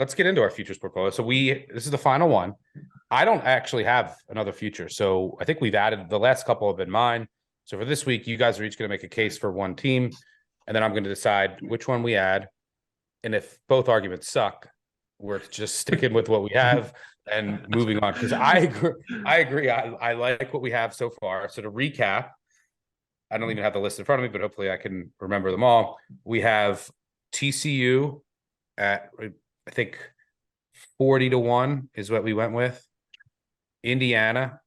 let's get into our futures portfolio. So this is the final one. I don't actually have another future. So I think we've added the last couple have been mine. So for this week, you guys are each going to make a case for one team, and then I'm going to decide which one we add. And if both arguments suck, we're just sticking with what we have and moving on. Because I agree. I like what we have so far. So to recap, I don't even have the list in front of me, but hopefully I can remember them all. We have TCU at, I think, 40-1 is what we went with. Indiana,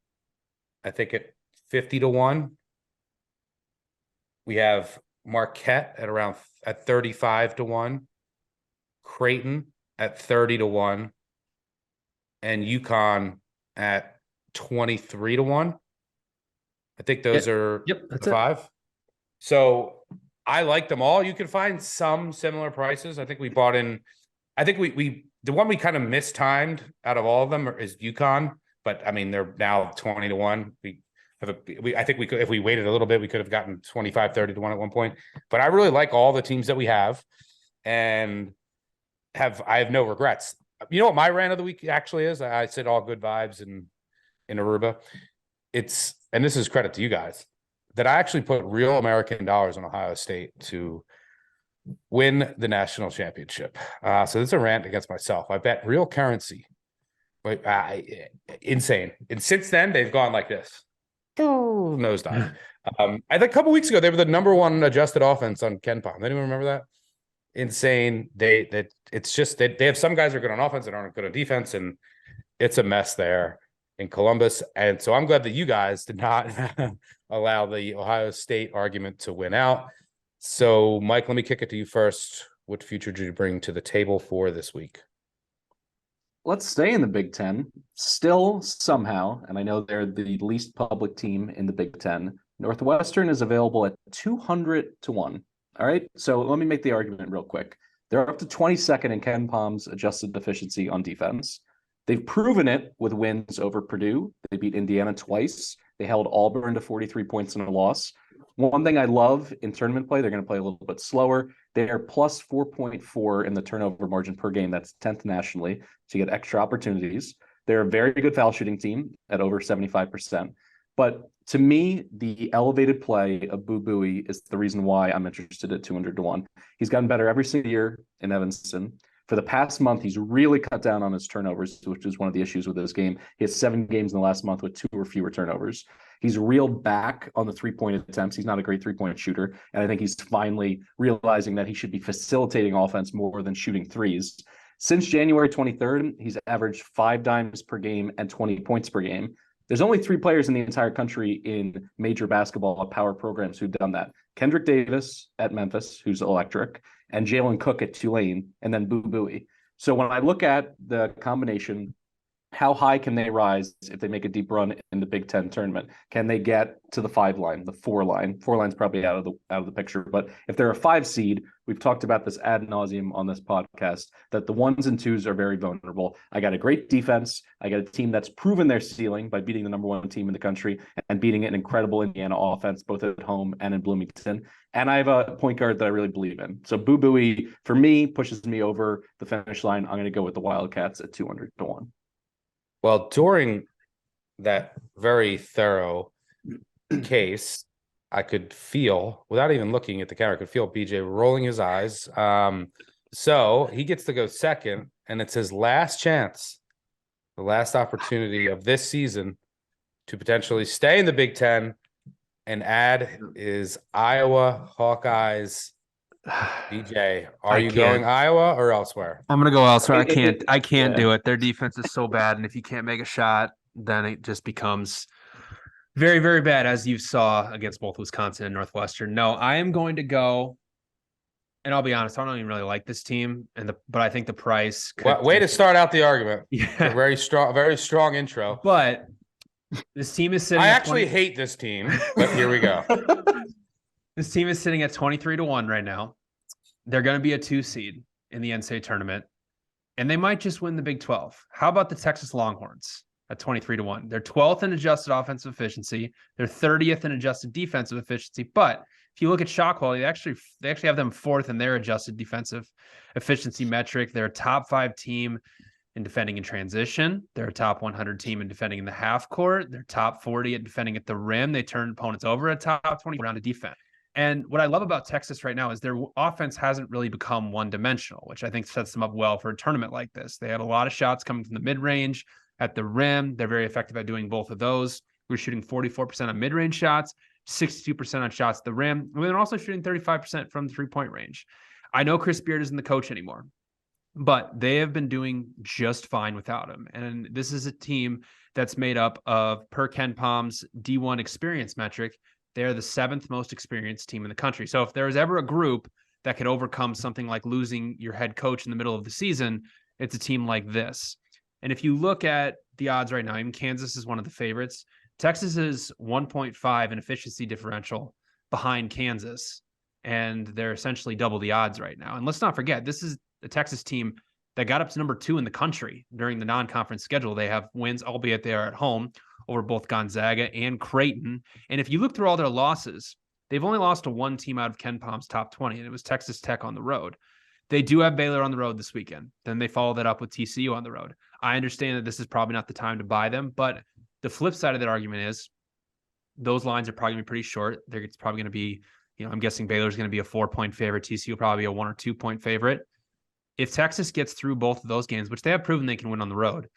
I think at 50-1. We have Marquette at 35-1. Creighton at 30-1. And UConn at 23-1. I think those are that's the five. So I like them all. You can find some similar prices. I think we bought in. I think we the one we kind of mistimed out of all of them is UConn, but I mean they're now 20-1. I think we could, if we waited a little bit, we could have gotten 25-30-1 at one point. But I really like all the teams that we have, and I have no regrets. You know what my rant of the week actually is? I said all good vibes in Aruba. And this is credit to you guys, that I actually put real American dollars on Ohio State to win the national championship. So this is a rant against myself. I bet real currency. Insane. And since then, they've gone like this. Nosedive. I think a couple weeks ago, they were the number one adjusted offense on KenPom. Anyone remember that? Insane. They have some guys that are good on offense and aren't good on defense, and it's a mess there in Columbus. And so I'm glad that you guys did not allow the Ohio State argument to win out. So, Mike, let me kick it to you first. What future did you bring to the table for this week? Let's stay in the Big Ten. Still, somehow, and I know they're the least public team in the Big Ten, Northwestern is available at 200-1. All right, so let me make the argument real quick. They're up to 22nd in KenPom's adjusted efficiency on defense. They've proven it with wins over Purdue. They beat Indiana twice. They held Auburn to 43 points in a loss. One thing I love in tournament play, they're going to play a little bit slower. They're plus 4.4 in the turnover margin per game. That's 10th nationally. So you get extra opportunities. They're a very good foul shooting team at over 75%. But to me, the elevated play of Boo Buie is the reason why I'm interested at 200-1. He's gotten better every single year in Evanston. For the past month, he's really cut down on his turnovers, which is one of the issues with this game. He has 7 games in the last month with 2 or fewer turnovers. He's reeled back on the three-point attempts. He's not a great three-point shooter, and I think he's finally realizing that he should be facilitating offense more than shooting threes. Since January 23rd, he's averaged 5 dimes per game and 20 points per game. There's only 3 players in the entire country in major basketball power programs who've done that. Kendrick Davis at Memphis, who's electric, and Jalen Cook at Tulane, and then Boo Buie. So when I look at the combination, how high can they rise if they make a deep run in the Big Ten tournament? Can they get to the 5 line, the 4 line? 4 line's probably out of the picture. But if they're a 5 seed, we've talked about this ad nauseum on this podcast, that the 1s and 2s are very vulnerable. I got a great defense. I got a team that's proven their ceiling by beating the number 1 team in the country and beating an incredible Indiana offense, both at home and in Bloomington. And I have a point guard that I really believe in. So Boo Buie, for me, pushes me over the finish line. I'm going to go with the Wildcats at 200-1. Well, during that very thorough case, I could feel, without even looking at the camera, I could feel BJ rolling his eyes. So he gets to go second, and it's his last chance, the last opportunity of this season to potentially stay in the Big Ten. And ad is Iowa Hawkeyes. BJ, are you going Iowa or elsewhere? I'm gonna go elsewhere. I can't do it. Their defense is so bad, and if you can't make a shot, then it just becomes very, very bad, as you saw against both Wisconsin and Northwestern. No, I am going to go, and I'll be honest, I don't even really like this team, but I think the price. Way to start out the argument. Yeah, a very strong intro. But this team is sitting. I actually hate this team, but here we go. This team is sitting at 23-1 right now. They're going to be a 2 seed in the NCAA tournament, and they might just win the Big 12. How about the Texas Longhorns at 23-1? They're 12th in adjusted offensive efficiency. They're 30th in adjusted defensive efficiency, but If you look at shot quality, they actually have them fourth in their adjusted defensive efficiency metric. They're a top 5 team in defending in transition. They're a top 100 team in defending in the half court. They're top 40 at defending at the rim. They turn opponents over, a top 20 around a defense. And what I love about Texas right now is their offense hasn't really become one-dimensional, which I think sets them up well for a tournament like this. They had a lot of shots coming from the mid-range, at the rim. They're very effective at doing both of those. We're shooting 44% on mid-range shots, 62% on shots at the rim. And they're also shooting 35% from the three-point range. I know Chris Beard isn't the coach anymore, but they have been doing just fine without him. And this is a team that's made up of, per Ken Palm's D1 experience metric, they're the 7th most experienced team in the country. So if there was ever a group that could overcome something like losing your head coach in the middle of the season, it's a team like this. And if you look at the odds right now, even Kansas is one of the favorites. Texas is 1.5 in efficiency differential behind Kansas, and they're essentially double the odds right now. And let's not forget, this is a Texas team that got up to number 2 in the country during the non-conference schedule. They have wins, albeit they are at home, over both Gonzaga and Creighton. And if you look through all their losses, they've only lost to one team out of Ken Palm's top 20, and it was Texas Tech on the road. They do have Baylor on the road this weekend. Then they follow that up with TCU on the road. I understand that this is probably not the time to buy them, but the flip side of that argument is those lines are probably going to be pretty short. It's probably going to be, I'm guessing Baylor's going to be a 4-point favorite. TCU probably a 1 or 2 point favorite. If Texas gets through both of those games, which they have proven they can win on the road,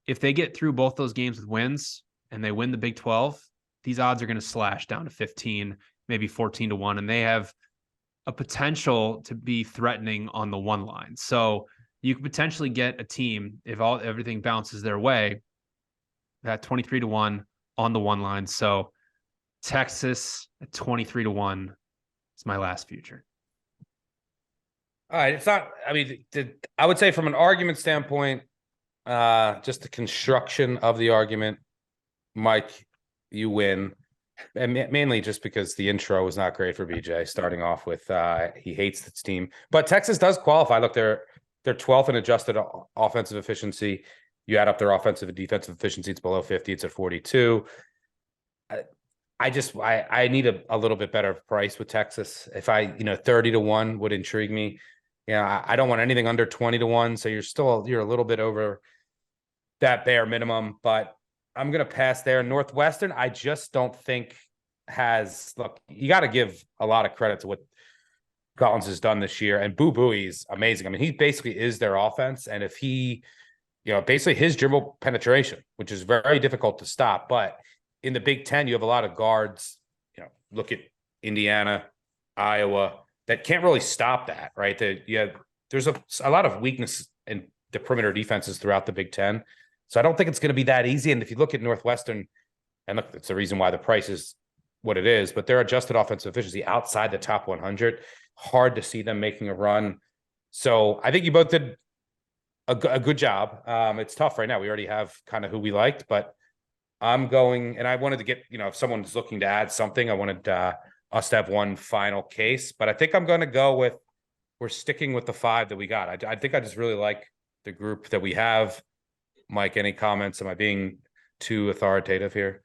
if they get through both those games with wins and they win the Big 12, these odds are going to slash down to 15, maybe 14 to 1, and they have a potential to be threatening on the one line. So you could potentially get a team, if everything bounces their way, at 23 to 1 on the one line. So Texas at 23 to 1 is my last future. All right. It's not, I would say from an argument standpoint, just the construction of the argument, Mike, you win. And mainly just because the intro was not great for BJ, starting off with he hates this team. But Texas does qualify. Look, they're 12th in adjusted offensive efficiency. You add up their offensive and defensive efficiency, it's below 50. It's at 42. I need a little bit better price with Texas. If 30 to 1 would intrigue me. I don't want anything under 20 to 1. So you're a little bit over that bare minimum, but I'm going to pass there. Northwestern, I just don't think look, you got to give a lot of credit to what Collins has done this year. And Boo Buie is amazing. He basically is their offense. And if he, basically his dribble penetration, which is very difficult to stop. But in the Big Ten, you have a lot of guards, look at Indiana, Iowa, that can't really stop that, right? There's a lot of weakness in the perimeter defenses throughout the Big Ten. So I don't think it's going to be that easy. And if you look at Northwestern, and look, it's the reason why the price is what it is, but their adjusted offensive efficiency outside the top 100, hard to see them making a run. So I think you both did a good job. It's tough right now. We already have kind of who we liked, but I'm going, and I wanted to get, if someone's looking to add something, I wanted us to have one final case, but I think I'm going to go with, we're sticking with the 5 that we got. I think I just really like the group that we have. Mike, any comments? Am I being too authoritative here?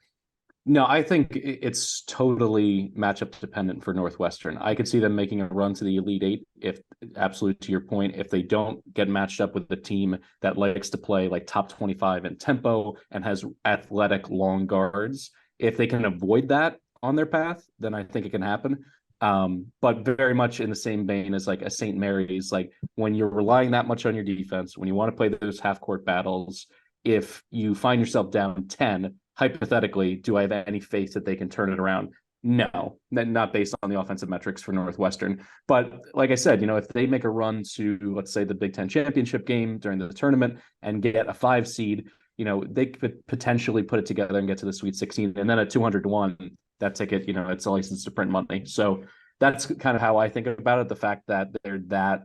No, I think it's totally matchup dependent for Northwestern. I could see them making a run to the Elite Eight, if absolute to your point, if they don't get matched up with the team that likes to play like top 25 in tempo and has athletic long guards. If they can avoid that on their path, then I think it can happen. But very much in the same vein as like a St. Mary's, like when you're relying that much on your defense, when you want to play those half court battles, if you find yourself down 10, hypothetically, do I have any faith that they can turn it around? No, not based on the offensive metrics for Northwestern. But like I said, if they make a run to, let's say, the Big Ten championship game during the tournament and get a 5 seed, they could potentially put it together and get to the Sweet 16. And then at 200 to 1, that ticket, it's a license to print money. So that's kind of how I think about it. The fact that they're that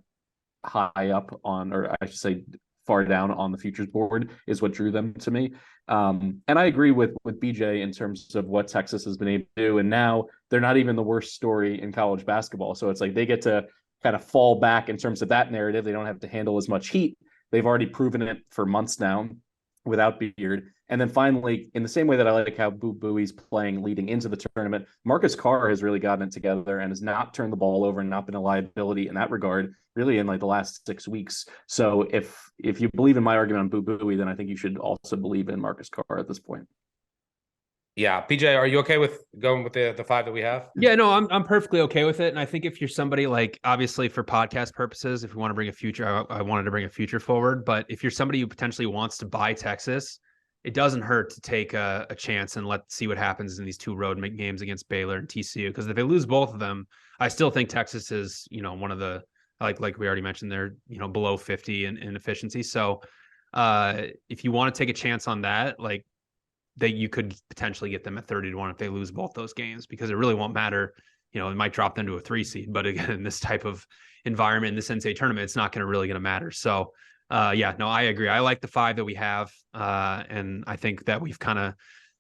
high up on, or I should say far down on the futures board, is what drew them to me. And I agree with BJ in terms of what Texas has been able to do. And now they're not even the worst story in college basketball. So it's like they get to kind of fall back in terms of that narrative. They don't have to handle as much heat. They've already proven it for months now without Beard. And then finally, in the same way that I like how Boo Booey's playing leading into the tournament, Marcus Carr has really gotten it together and has not turned the ball over and not been a liability in that regard, really in like the last 6 weeks. So if you believe in my argument on Boo Booey, then I think you should also believe in Marcus Carr at this point. Yeah, PJ, are you okay with going with the 5 that we have? Yeah, no, I'm perfectly okay with it. And I think if you're somebody like, obviously for podcast purposes, if we want to bring a future, I wanted to bring a future forward. But if you're somebody who potentially wants to buy Texas, it doesn't hurt to take a chance and let's see what happens in these 2 road games against Baylor and TCU. Because if they lose both of them, I still think Texas is, one of the, like we already mentioned, they're, below 50 in efficiency. So if you want to take a chance on that, like, that you could potentially get them at 30-1 if they lose both those games, because it really won't matter. It might drop them to a 3 seed, but again, in this type of environment, in this NCAA tournament, it's not going to matter. So yeah, no, I agree. I like the 5 that we have. And I think that we've kind of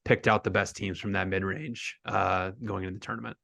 picked out the best teams from that mid-range going into the tournament.